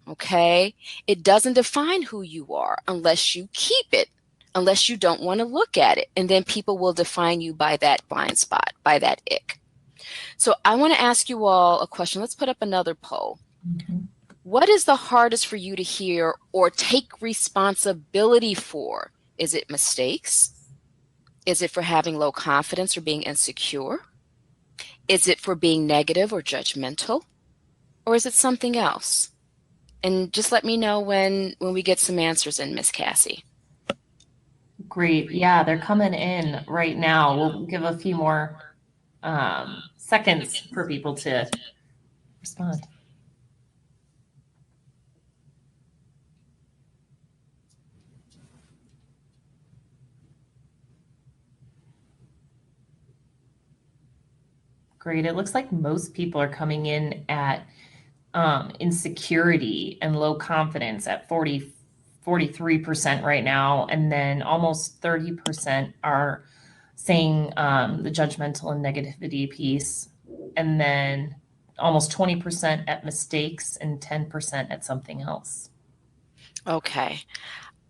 Okay? It doesn't define who you are unless you keep it, unless you don't want to look at it. And then people will define you by that blind spot, by that ick. So I want to ask you all a question. Let's put up another poll. Okay. What is the hardest for you to hear or take responsibility for? Is it mistakes? Is it for having low confidence or being insecure? Is it for being negative or judgmental? Or is it something else? And just let me know when we get some answers in, Miss Cassie. Great. Yeah, they're coming in right now. We'll give a few more seconds for people to respond. Great. It looks like most people are coming in at insecurity and low confidence at 43% right now. And then almost 30% are saying the judgmental and negativity piece. And then almost 20% at mistakes and 10% at something else. Okay.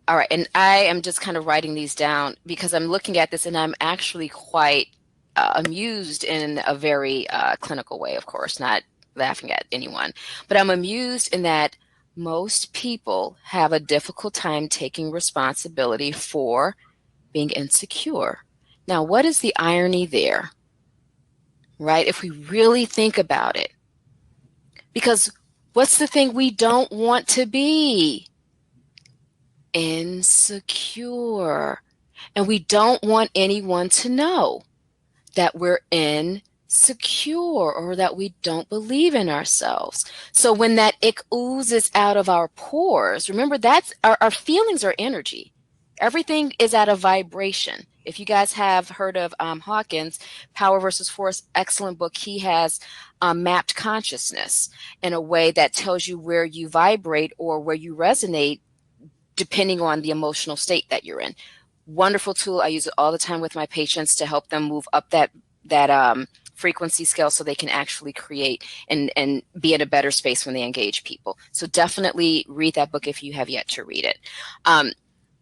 All right. And I am just kind of writing these down because I'm looking at this and I'm actually quite amused in a very clinical way, of course, not laughing at anyone, but I'm amused in that most people have a difficult time taking responsibility for being insecure. Now, what is the irony there, right? If we really think about it, because what's the thing we don't want to be? Insecure. And we don't want anyone to know that we're insecure or that we don't believe in ourselves. So when that ick oozes out of our pores, remember that's our feelings are energy. Everything is at a vibration. If you guys have heard of Hawkins, Power versus Force, excellent book. He has mapped consciousness in a way that tells you where you vibrate or where you resonate depending on the emotional state that you're in. Wonderful tool. I use it all the time with my patients to help them move up that frequency scale so they can actually create and be in a better space when they engage people. So definitely read that book if you have yet to read it.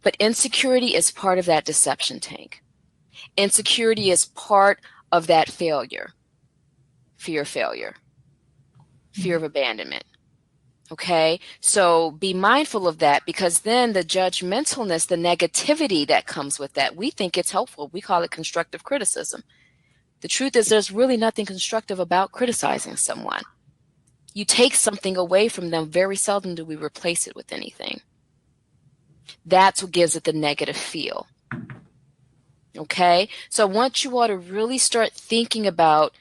But insecurity is part of that deception tank. Insecurity is part of that failure. Fear of failure. Fear of abandonment. Okay, so be mindful of that, because then the judgmentalness, the negativity that comes with that, we think it's helpful. We call it constructive criticism. The truth is there's really nothing constructive about criticizing someone. You take something away from them. Very seldom do we replace it with anything. That's what gives it the negative feel. Okay, so I want you all to really start thinking about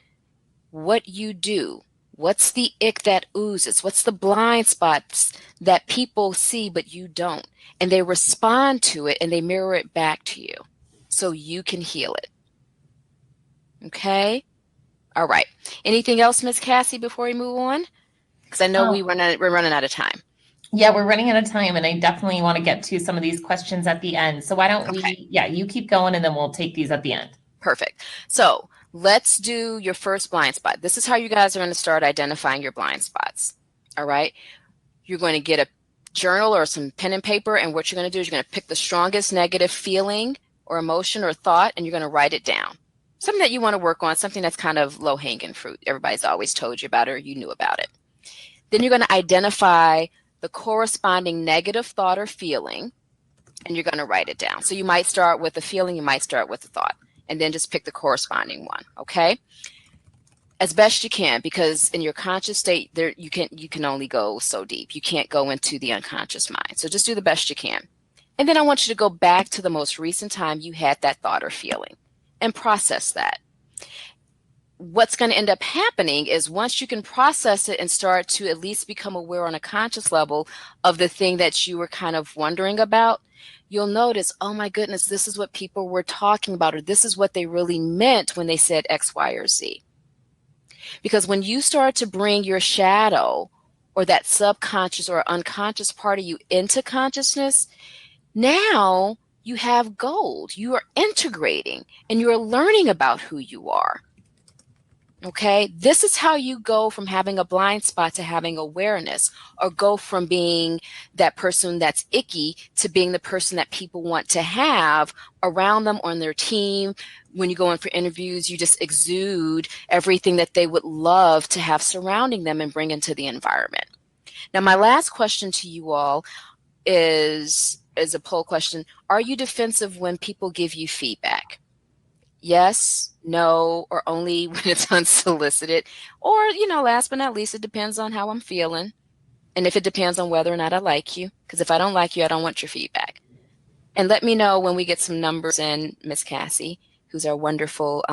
what you do. What's the ick that oozes? What's the blind spots that people see but you don't? And they respond to it and they mirror it back to you so you can heal it. Okay? All right. Anything else, Miss Cassie, before we move on? Because I know we're running out of time. Yeah, we're running out of time, and I definitely want to get to some of these questions at the end. So why don't you keep going, and then we'll take these at the end. Perfect. So let's do your first blind spot. This is how you guys are going to start identifying your blind spots. All right. You're going to get a journal or some pen and paper. And what you're going to do is you're going to pick the strongest negative feeling or emotion or thought, and you're going to write it down. Something that you want to work on, something that's kind of low hanging fruit. Everybody's always told you about it or you knew about it. Then you're going to identify the corresponding negative thought or feeling. and you're going to write it down. So you might start with a feeling, you might start with a thought, and then just pick the corresponding one, okay? As best you can, because in your conscious state, there you can only go so deep. You can't go into the unconscious mind. So just do the best you can. And then I want you to go back to the most recent time you had that thought or feeling and process that. What's going to end up happening is once you can process it and start to at least become aware on a conscious level of the thing that you were kind of wondering about, you'll notice, oh my goodness, this is what people were talking about, or this is what they really meant when they said X, Y, or Z. Because when you start to bring your shadow or that subconscious or unconscious part of you into consciousness, now you have gold. You are integrating and you're learning about who you are. Okay, this is how you go from having a blind spot to having awareness, or go from being that person that's icky to being the person that people want to have around them on their team. When you go in for interviews, you just exude everything that they would love to have surrounding them and bring into the environment. Now, my last question to you all is a poll question. Are you defensive when people give you feedback? Yes, no, or only when it's unsolicited. Or, last but not least, it depends on how I'm feeling. And if it depends on whether or not I like you, because if I don't like you, I don't want your feedback. And let me know when we get some numbers in, Miss Cassie, who's our wonderful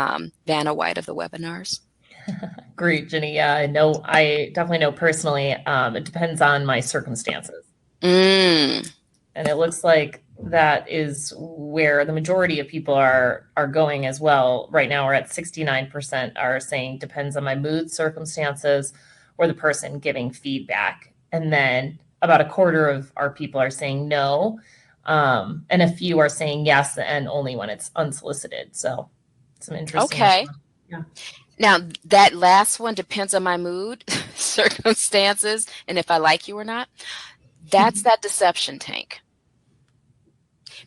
Vanna White of the webinars. Great, Jinnie. Yeah, I definitely know personally. It depends on my circumstances. Mm. And it looks like that is where the majority of people are going as well. Right now, we're at 69% are saying depends on my mood, circumstances, or the person giving feedback. And then about a quarter of our people are saying no. And a few are saying yes, and only when it's unsolicited. So some interesting. Okay. Yeah. Now, that last one depends on my mood, circumstances, and if I like you or not. That's that deception tank.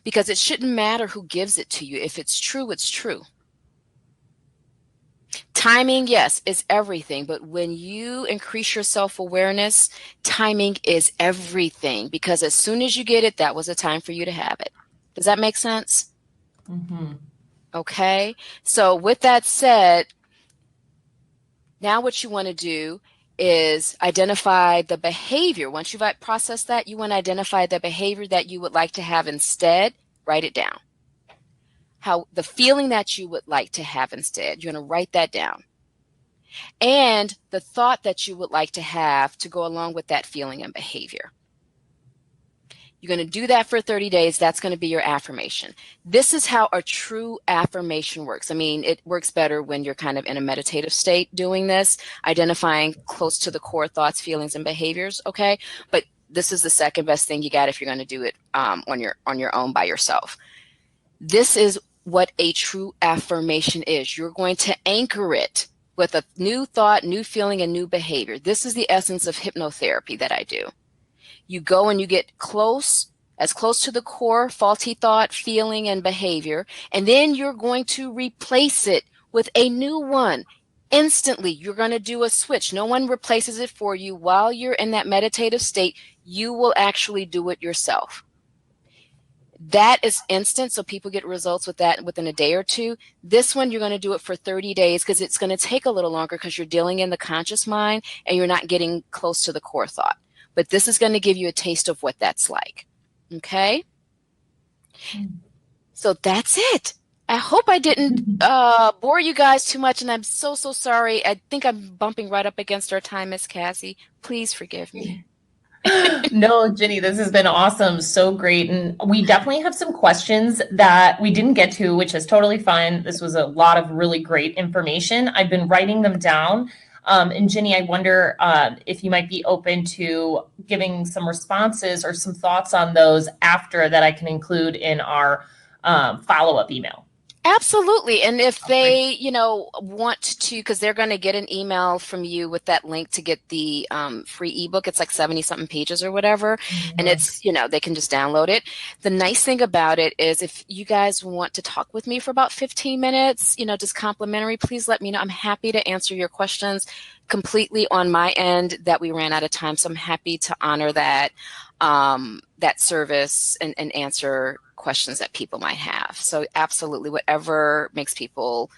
Because it shouldn't matter who gives it to you. If it's true, it's true. Timing, yes, is everything. But when you increase your self-awareness, timing is everything. Because as soon as you get it, that was a time for you to have it. Does that make sense? Mm-hmm. Okay. So with that said, now what you want to do is identify the behavior. Once you've processed that, you want to identify the behavior that you would like to have instead. Write it down. How the feeling that you would like to have instead. You're going to write that down. And the thought that you would like to have to go along with that feeling and behavior. You're going to do that for 30 days. That's going to be your affirmation. This is how a true affirmation works. I mean, it works better when you're kind of in a meditative state doing this, identifying close to the core thoughts, feelings, and behaviors. Okay. But this is the second best thing you got if you're going to do it on your own by yourself. This is what a true affirmation is. You're going to anchor it with a new thought, new feeling, and new behavior. This is the essence of hypnotherapy that I do. You go and you get as close to the core faulty thought, feeling, and behavior, and then you're going to replace it with a new one. Instantly, you're going to do a switch. No one replaces it for you. While you're in that meditative state, you will actually do it yourself. That is instant, so people get results with that within a day or two. This one, you're going to do it for 30 days because it's going to take a little longer because you're dealing in the conscious mind and you're not getting close to the core thought. But this is going to give you a taste of what that's like. Okay? So that's it. I hope I didn't bore you guys too much, and I'm so sorry. I think I'm bumping right up against our time, Miss Cassie. Please forgive me. No, Jinnie, this has been awesome. So great. And we definitely have some questions that we didn't get to, which is totally fine. This was a lot of really great information. I've been writing them down. And Jinnie, I wonder if you might be open to giving some responses or some thoughts on those after that I can include in our follow-up email. Absolutely. And if they, want to, because they're going to get an email from you with that link to get the free ebook. It's like 70 something pages or whatever. Mm-hmm. And it's, they can just download it. The nice thing about it is if you guys want to talk with me for about 15 minutes, just complimentary, please let me know. I'm happy to answer your questions completely on my end that we ran out of time. So I'm happy to honor that. that service and answer questions that people might have. So absolutely, whatever makes people,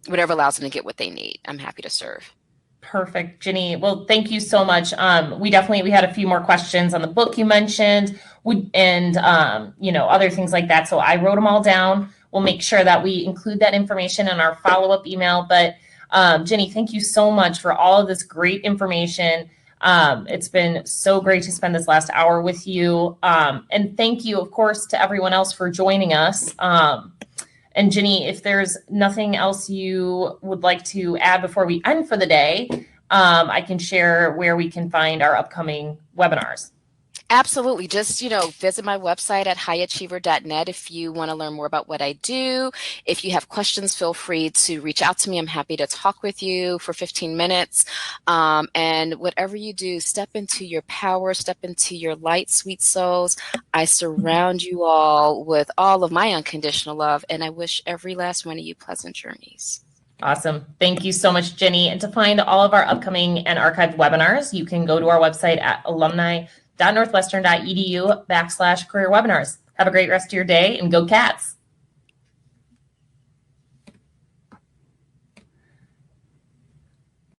whatever allows them to get what they need, I'm happy to serve. Perfect, Jinnie. Well, thank you so much. We had a few more questions on the book you mentioned, and other things like that. So I wrote them all down. We'll make sure that we include that information in our follow-up email. But Jinnie, thank you so much for all of this great information. It's been so great to spend this last hour with you. And thank you, of course, to everyone else for joining us. And Jinnie, if there's nothing else you would like to add before we end for the day, I can share where we can find our upcoming webinars. Absolutely. Just, visit my website at highachiever.net if you want to learn more about what I do. If you have questions, feel free to reach out to me. I'm happy to talk with you for 15 minutes. And whatever you do, step into your power, step into your light, sweet souls. I surround you all with all of my unconditional love, and I wish every last one of you pleasant journeys. Awesome. Thank you so much, Jinnie. And to find all of our upcoming and archived webinars, you can go to our website at alumni.northwestern.edu/career webinars. Have a great rest of your day and go Cats.